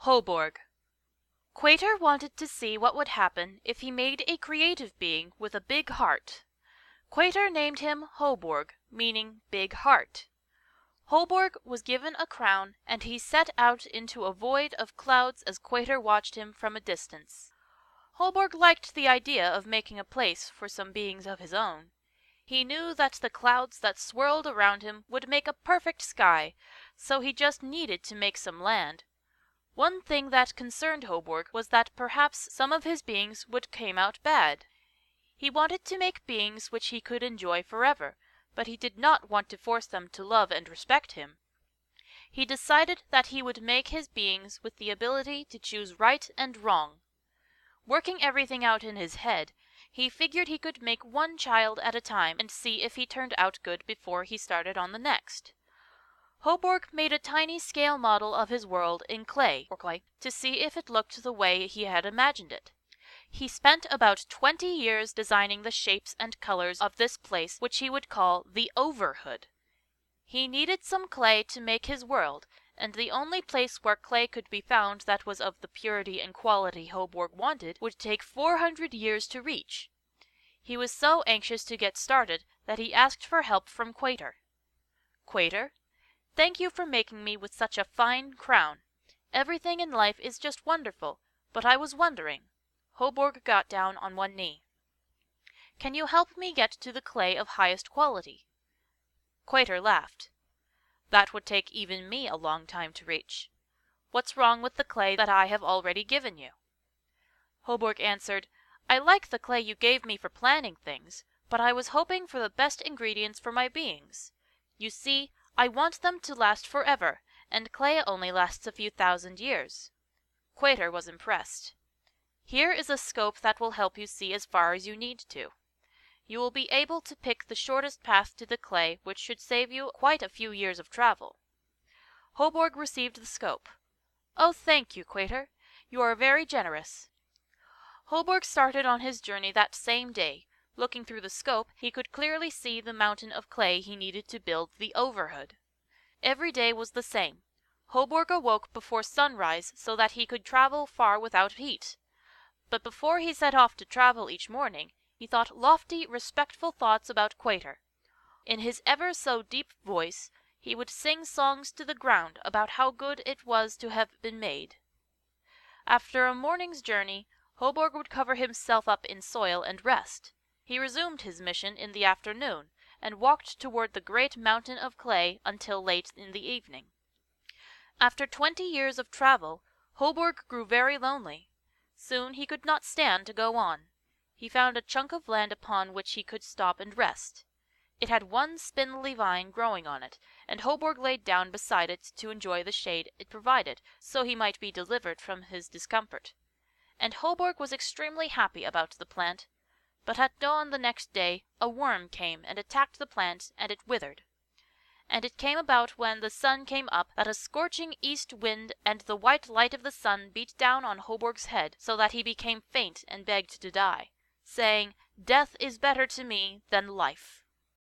Hoborg. Quater wanted to see what would happen if he made a creative being with a big heart. Quater named him Hoborg, meaning big heart. Hoborg was given a crown, and he set out into a void of clouds as Quater watched him from a distance. Hoborg liked the idea of making a place for some beings of his own. He knew that the clouds that swirled around him would make a perfect sky, so he just needed to make some land. One thing that concerned Hoborg was that perhaps some of his beings would come out bad. He wanted to make beings which he could enjoy forever, but he did not want to force them to love and respect him. He decided that he would make his beings with the ability to choose right and wrong. Working everything out in his head, he figured he could make one child at a time and see if he turned out good before he started on the next. Hoborg made a tiny scale model of his world in clay to see if it looked the way he had imagined it. He spent about 20 years designing the shapes and colors of this place, which he would call the Overhood. He needed some clay to make his world, and the only place where clay could be found that was of the purity and quality Hoborg wanted would take 400 years to reach. He was so anxious to get started that he asked for help from Quater. "Quater, thank you for making me with such a fine crown. Everything in life is just wonderful, but I was wondering." Hoborg got down on one knee. "Can you help me get to the clay of highest quality?" Quater laughed. "That would take even me a long time to reach. What's wrong with the clay that I have already given you?" Hoborg answered, "I like the clay you gave me for planning things, but I was hoping for the best ingredients for my beings. You see, I want them to last forever, and clay only lasts a few thousand years." Quater was impressed. "Here is a scope that will help you see as far as you need to. You will be able to pick the shortest path to the clay, which should save you quite a few years of travel." Hoborg received the scope. "Oh, thank you, Quater. You are very generous." Hoborg started on his journey that same day. Looking through the scope, he could clearly see the mountain of clay he needed to build the Overhood. Every day was the same. Hoborg awoke before sunrise so that he could travel far without heat. But before he set off to travel each morning, he thought lofty, respectful thoughts about Quater. In his ever so deep voice, he would sing songs to the ground about how good it was to have been made. After a morning's journey, Hoborg would cover himself up in soil and rest. He resumed his mission in the afternoon, and walked toward the great mountain of clay until late in the evening. After 20 years of travel, Hoborg grew very lonely. Soon he could not stand to go on. He found a chunk of land upon which he could stop and rest. It had one spindly vine growing on it, and Hoborg laid down beside it to enjoy the shade it provided, so he might be delivered from his discomfort. And Hoborg was extremely happy about the plant. But at dawn the next day a worm came and attacked the plant, and it withered. And it came about when the sun came up that a scorching east wind and the white light of the sun beat down on Hoborg's head, so that he became faint and begged to die, saying, "Death is better to me than life."